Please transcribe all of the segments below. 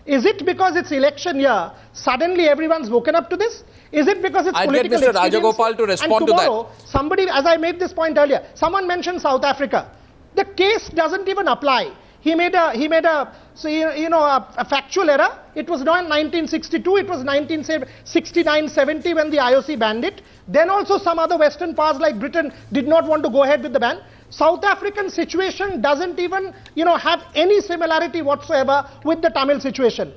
Is it because it's election year, suddenly everyone's woken up to this? Is it because it's political get Mr. Rajagopal to respond to that. Tomorrow, somebody, as I made this point earlier, someone mentioned South Africa. The case doesn't even apply. He made a factual error. It was not in 1962, it was 1969-70 when the IOC banned it. Then also some other Western powers like Britain did not want to go ahead with the ban. South African situation doesn't even, have any similarity whatsoever with the Tamil situation.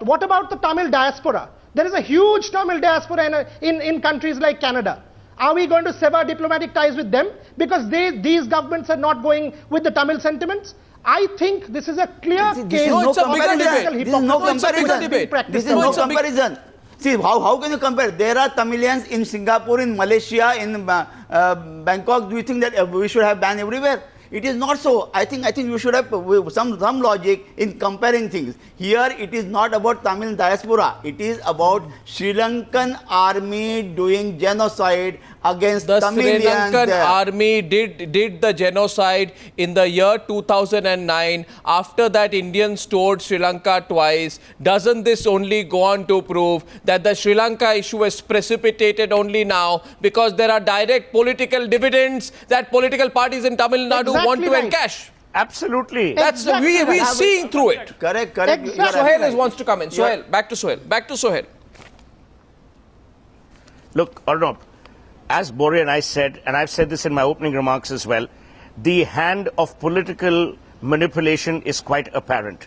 What about the Tamil diaspora? There is a huge Tamil diaspora in countries like Canada. Are we going to sever diplomatic ties with them because these governments are not going with the Tamil sentiments? I think this is a clear case of political hypocrisy. This is no comparison. This is no comparison. See, how can you compare? There are Tamilians in Singapore, in Malaysia, in Bangkok. Do you think that we should have ban everywhere? It is not so. I think you should have some logic in comparing things. Here it is not about Tamil diaspora. It is about Sri Lankan army doing genocide against the Tamilians. The Sri Lankan there. army did the genocide in the year 2009. After that, Indians toured Sri Lanka twice. Doesn't this only go on to prove that the Sri Lanka issue is precipitated only now because there are direct political dividends that political parties in Tamil Nadu want to encash? Absolutely. That's we're seeing through it. Correct. Exactly. Sohail wants to come in. Sohail, back to Sohail. Look, Arnab, as Bore and I said, and I've said this in my opening remarks as well, the hand of political manipulation is quite apparent.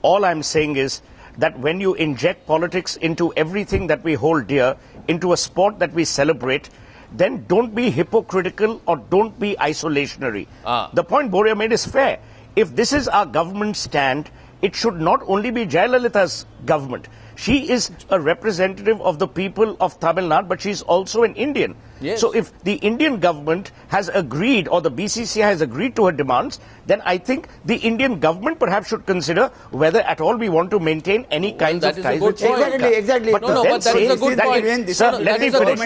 All I'm saying is that when you inject politics into everything that we hold dear, into a sport that we celebrate, then don't be hypocritical or don't be isolationary. The point Bore made is fair. If this is our government stand, it should not only be Jayalalitha's government. She is a representative of the people of Tamil Nadu, but she's also an Indian. Yes. So if the Indian government has agreed or the BCCI has agreed to her demands, then I think the Indian government perhaps should consider whether at all we want to maintain any kinds that of is a ties good with Sri point. Lanka. Exactly. But that is a good point. Let me finish.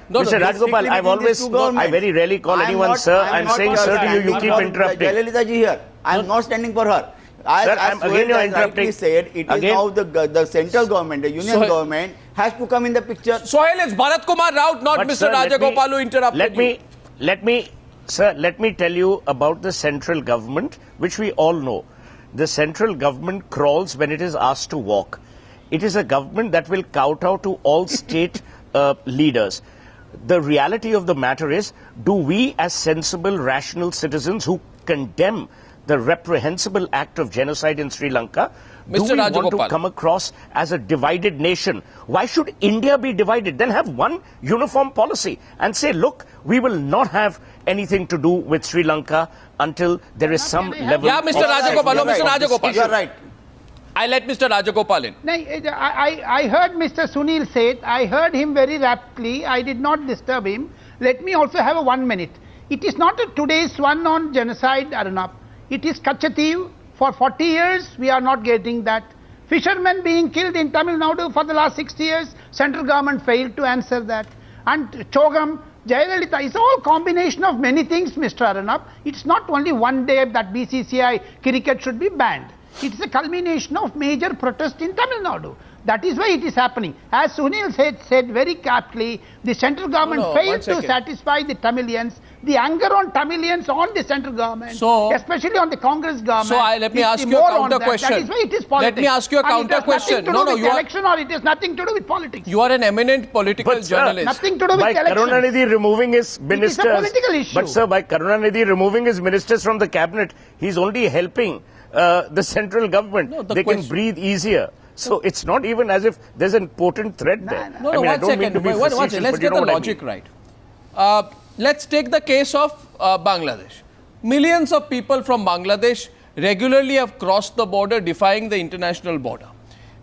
Mr. Rajagopal, I've always, I very rarely call anyone sir. I'm saying sir to you, you keep interrupting. Jayalalitha ji here. I'm not standing for her. Again you're interrupting. Said, it is now the central government, the union government has to come in the picture. Sohail, it's Bharat Kumar Raut, not Mr. Rajagopal who interrupted you. Let me tell you about the central government, which we all know. The central government crawls when it is asked to walk. It is a government that will kowtow to all state leaders. The reality of the matter is, do we as sensible, rational citizens who condemn the reprehensible act of genocide in Sri Lanka, do we want to come across as a divided nation? Why should India be divided? Then have one uniform policy and say, look, we will not have anything to do with Sri Lanka until there is some level. Yeah, Mr. Rajagopal. No, Mr. Rajagopal. You're right. I let Mr. Rajagopal in. I heard Mr. Sunil say it. I heard him very rapidly. I did not disturb him. Let me also have a 1 minute. It is not a today's one on genocide, Arnab. It is Kachativ. For 40 years, we are not getting that. Fishermen being killed in Tamil Nadu for the last 60 years, central government failed to answer that. And Chogam, Jayalalitha, it's all combination of many things, Mr. Arnab. It's not only one day that BCCI cricket should be banned. It's a culmination of major protest in Tamil Nadu. That is why it is happening. As Sunil said very aptly, the central government failed to satisfy the Tamilians. The anger on Tamilians on the central government, especially on the Congress government. So let me ask you a counter question. That is why it is politics. Let me ask you a counter question. No, you are election or it has nothing to do with politics. You are an eminent political journalist. Nothing to do with election. By Karunanidhi removing his ministers. It is a political issue. But sir, by Karunanidhi removing his ministers from the cabinet, he's only helping the central government. No, they can breathe easier. So it's not even as if there's an potent threat there. No, one second. Let's get the logic right. Let's take the case of Bangladesh. Millions of people from Bangladesh regularly have crossed the border, defying the international border.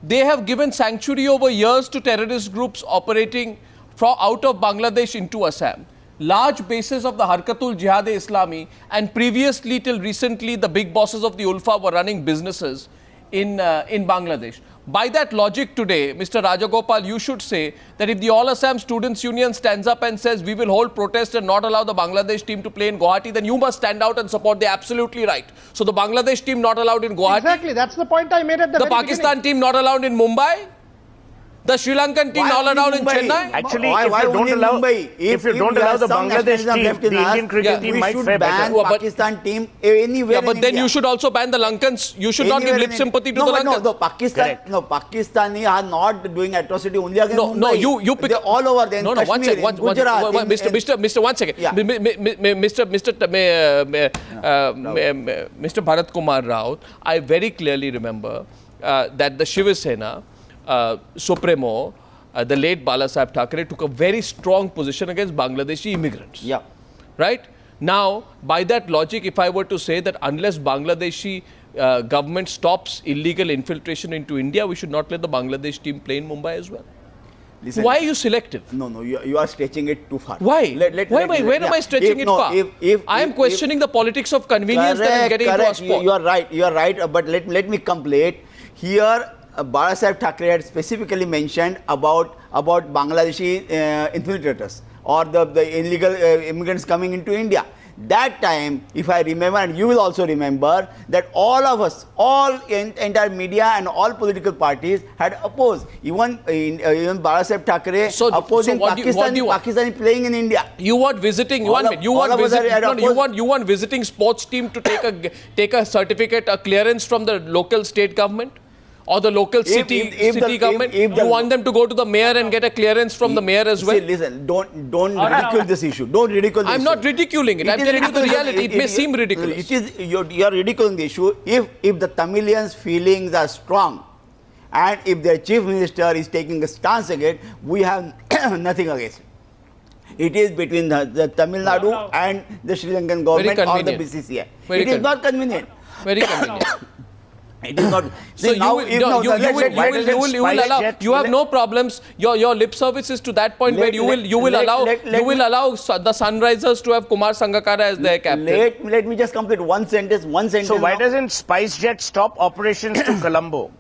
They have given sanctuary over years to terrorist groups operating from out of Bangladesh into Assam. Large bases of the Harkatul Jihad-e Islami and previously till recently the big bosses of the Ulfa were running businesses in Bangladesh. By that logic today, Mr. Rajagopal, you should say that if the All Assam Students Union stands up and says we will hold protest and not allow the Bangladesh team to play in Guwahati, then you must stand out and support. They're absolutely right. So the Bangladesh team not allowed in Guwahati. Exactly, that's the point I made at the The very Pakistan team not allowed in Mumbai. The Sri Lankan team not allowed in Chennai. Actually, Why if you don't only allow, Mumbai? if you don't allow the Bangladesh team, the Indian cricket team might fare ban better. Pakistan team anywhere. Yeah, but in then India. you should also ban the Lankans. You should not give Anywhere lip in sympathy to no, the but Lankans. No, Pakistani are not doing atrocity only against Mumbai. No, you pick They're all over. They're in No, one Kashmir, second, in Gujarat, Mr. One second. Yeah. Mr. Bharat Kumar Raut, I very clearly remember that the Shiva Sena Supremo, the late Balasaheb Thackeray, took a very strong position against Bangladeshi immigrants. Yeah. Right? Now, by that logic, if I were to say that unless Bangladeshi government stops illegal infiltration into India, we should not let the Bangladesh team play in Mumbai as well. Listen, Why are you selective? No, you are stretching it too far. Why? Where am I stretching it far? I am questioning the politics of convenience that is getting into our sport. You are right, but let me complete. Here, Balasaheb Thackeray had specifically mentioned about Bangladeshi infiltrators or the illegal immigrants coming into India. That time, if I remember, and you will also remember, that all of us, entire media and all political parties had opposed. Even Balasaheb Thackeray opposing Pakistani playing in India. You want visiting? You want visiting sports team to take a certificate, a clearance from the local state government? Or the local city government? You want them to go to the mayor and get a clearance from the mayor as well? See, listen, don't ridicule this issue. Don't ridicule this I'm issue. not ridiculing it. I'm telling you the reality. It may seem ridiculous. You are ridiculing the issue if the Tamilians' feelings are strong and if their chief minister is taking a stance against, we have nothing against it. It is between the Tamil Nadu and the Sri Lankan government or the BCCI. It is not convenient. Very convenient. It is not. So you will allow. You have no problems. Your lip service is to that point where you will allow the Sunrisers to have Kumar Sangakkara as their captain. Let me just complete one sentence. So why doesn't SpiceJet stop operations to Colombo?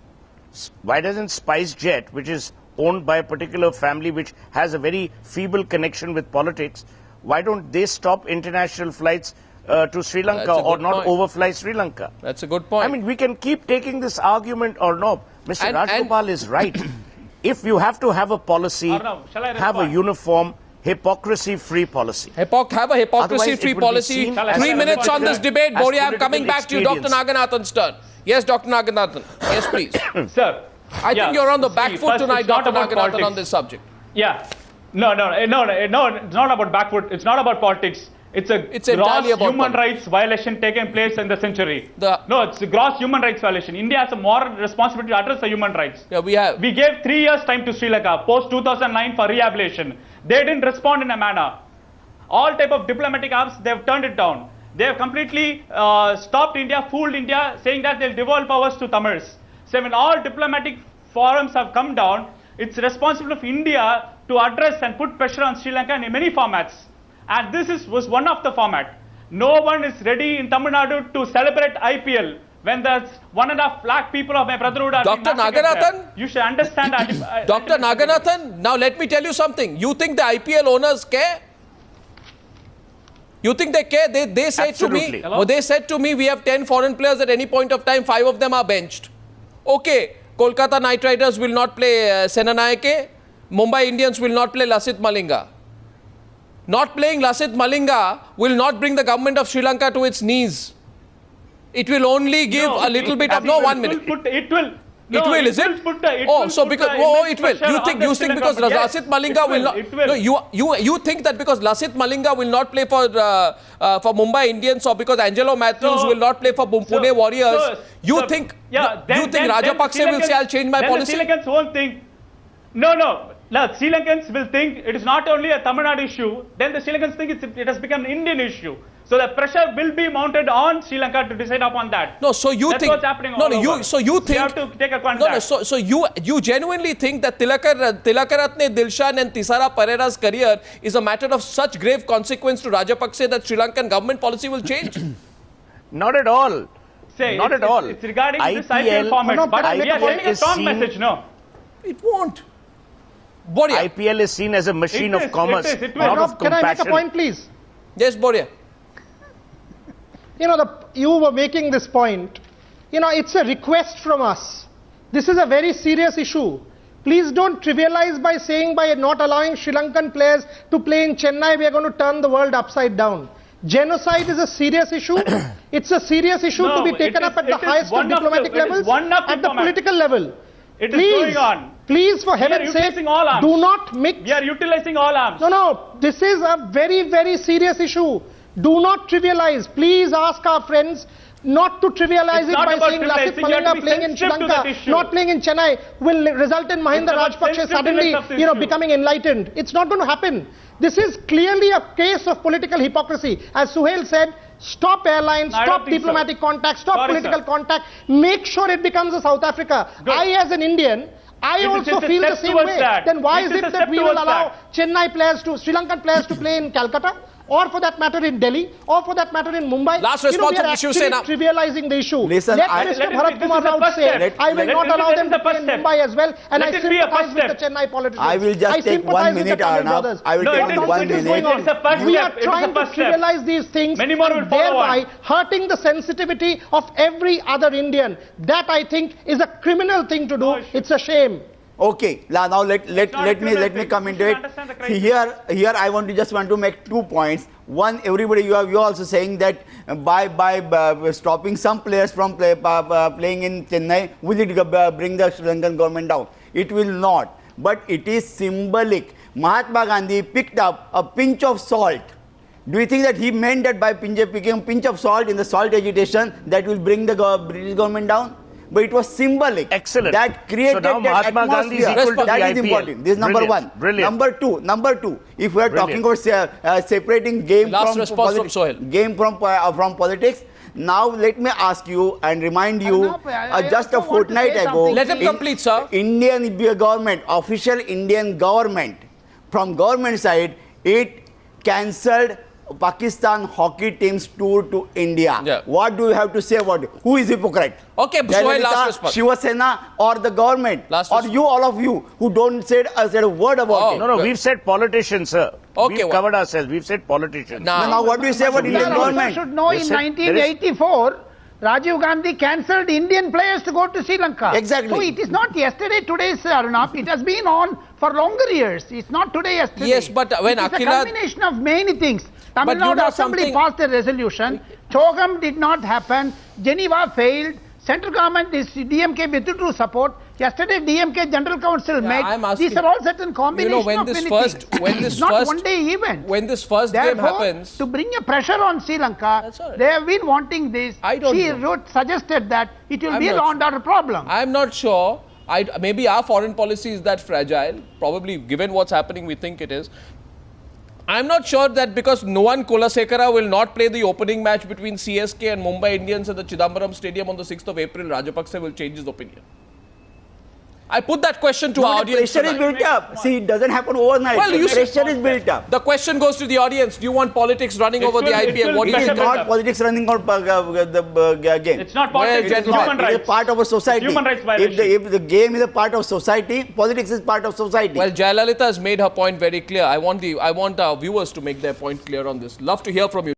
Why doesn't SpiceJet, which is owned by a particular family which has a very feeble connection with politics, why don't they stop international flights to Sri Lanka or not overfly Sri Lanka? That's a good point. I mean, we can keep taking this argument or no. Mr. Rajagopal is right. If you have to have a policy, have a uniform, hypocrisy-free policy. Have a hypocrisy-free policy. 3 minutes on this debate. Boria, I'm coming back to you. Dr. Naganathan's turn. Yes, Dr. Naganathan. Yes, please. Sir. I think you're on the back foot tonight, Dr. Naganathan, on this subject. Yeah. No, it's not about back foot. It's not about politics. It's gross human rights violation taking place in the century. It's a gross human rights violation. India has a moral responsibility to address the human rights. Yeah, we have. We gave 3 years time to Sri Lanka post 2009 for rehabilitation. They didn't respond in a manner. All type of diplomatic arms, they've turned it down. They have completely stopped India, fooled India, saying that they'll devolve powers to Tamils. So when all diplomatic forums have come down, it's responsible of India to address and put pressure on Sri Lanka in many formats. And this was one of the format. No one is ready in Tamil Nadu to celebrate IPL when there's 1.5 lakh people of my brotherhood are Dr. Naganathan, you should understand. Dr. Naganathan, now let me tell you something. You think the IPL owners care? You think they care? They say Absolutely. to me, they said to me, we have 10 foreign players at any point of time, 5 of them are benched. Okay, Kolkata Knight Riders will not play Senanayake, Mumbai Indians will not play Lasith Malinga. Not playing Lasith Malinga will not bring the government of Sri Lanka to its knees. It will only give a little bit of... No, 1 minute. It will. It will, is it? It will. You think because Lasith Malinga will not... No, you think that because Lasith Malinga will not play for Mumbai Indians or because Angelo Matthews will not play for Pune Warriors, you think Rajapaksa will say, I'll change my policy? The Sri Lankans won't think... No. Sri Lankans will think it is not only a Tamil Nadu issue, then the Sri Lankans think it has become an Indian issue. So the pressure will be mounted on Sri Lanka to decide upon that. No, so you That's think... what's happening you think... You have to take account of that. So you genuinely think that Tilakaratne Dilshan and Tisara Pereira's career is a matter of such grave consequence to Rajapaksa that Sri Lankan government policy will change? Not at all. Say, Not at all. It's regarding this IPL IPL format, No, but can I we make are a point? sending a Is strong seen- message, no? It won't. Boria. IPL is seen as a machine It of is, commerce, it is. not Rob, of can I make a compassion. point, please? Yes, Boria. You know, you were making this point. You know, it's a request from us. This is a very serious issue. Please don't trivialize by saying by not allowing Sri Lankan players to play in Chennai, we are going to turn the world upside down. Genocide is a serious issue. It's a serious issue No, to be taken it up is- at the it is highest of one of the- diplomatic it is levels, one of the at the format. political level. It is Please, going on. please, for We are heaven's sake, utilizing all arms. do not mix. We are utilizing all arms. No, this is a very, very serious issue. Do not trivialize. Please ask our friends not to trivialize It's it not by about saying Lasith trivializing. You have to Malinga be playing in Sri sensitive to Lanka, that issue. not playing in Chennai will result in Mahinda It's about Rajapaksa suddenly, sensitiveness of the you know, issue. becoming enlightened. It's not going to happen. This is clearly a case of political hypocrisy. As Suhail said, stop airlines, No, I stop don't think so. diplomatic contact, stop Sorry, political sir. contact. Make sure it becomes a South Africa. Good. I, as an Indian, I It is also a feel the step same towards way. that. Then why It is is it a that step we will towards allow that. Chennai players to, Sri Lankan players to play in Calcutta? Or for that matter in Delhi, or for that matter in Mumbai. Last You know, response we are from actually Shiv Sena. trivializing the issue. Listen, Let I- Mr. Let it be- Bharat this Kumar is the Raut first say, step. I will Let not it be- allow this them is to the play first in step. Mumbai as well, and Let I it be a sympathize first with the step. Chennai politicians. I will just take sympathize 1 with minute, the Tamil Arnab. brothers. I will No, take it is- only 1 it is minute. going on. It's a first We step. are It is trying the to first step. trivialize these things, Many more and will follow thereby on. hurting the sensitivity of every other Indian. That, I think, is a criminal thing to do. No, it should- It's a shame. Okay, now let not a me criminal thing. come You into should it. understand the criteria. Here I want to make 2 points. One, everybody you are also saying that by stopping some players from playing in Chennai, will it bring the Sri Lankan government down? It will not. But it is symbolic. Mahatma Gandhi picked up a pinch of salt. Do you think that he meant that by picking a pinch of salt in the salt agitation that will bring the British government down? But it was symbolic. Excellent. That created So now that Mahatma Gandhi is atmosphere. equal to That the is IPL. important. This is number Brilliant. one. Brilliant. Number two. If we are talking Brilliant. about separating game Last from response from Sohail. game from politics. Now let me ask you and remind you, Arnab, I just a also want to fortnight say ago, something. Let him complete, sir. Indian government, official Indian government, from government side, it cancelled Pakistan hockey team's tour to India. Yeah. What do you have to say about it? Who is hypocrite? Okay, Sohail, last Jayalalitha, response. Shiva Sena, or the government, Last or response. you, all of you, who don't said a word about Oh. it. No, we've said politicians, sir. Okay, We've well- covered ourselves. We've said politicians. Now what do you say about We Indian also government? should know in Yes, sir. 1984, Rajiv Gandhi cancelled Indian players to go to Sri Lanka. Exactly. So it is not yesterday, today's Arunap. It has been on for longer years. It's not today, yesterday. Yes, but when it is Akhila- a combination of many things. Tamil But you Nadu know Assembly something- passed a resolution. Chogam did not happen. Geneva failed. Central government is DMK withdrew support. Yesterday DMK General Council met. I'm asking- These are all certain combinations when of this many first- things. when this It's not first- one day event. When this first game Therefore, happens, to bring a pressure on Sri Lanka, That's all right. they have been wanting this. I don't she know. suggested that it will I'm be a not law and order problem. I'm not sure. Maybe our foreign policy is that fragile. Probably, given what's happening, we think it is. I'm not sure that because Novan Kulasekara will not play the opening match between CSK and Mumbai Indians at the Chidambaram Stadium on the 6th of April, Rajapaksa will change his opinion. I put that question to our The audience pressure is tonight. built up. See, it doesn't happen overnight. Well, The you said- pressure is built up. The question goes to the audience. Do you want politics running It over the will- it IPL? will What do It you is pressure think? built not up. politics running out the game. It's not Well, politics, it's gentlemen, human It rights. is part of a society. Human rights violation. If the game is a part of society, politics is part of society. Well, Jayalalitha has made her point very clear. I want our viewers to make their point clear on this. Love to hear from you.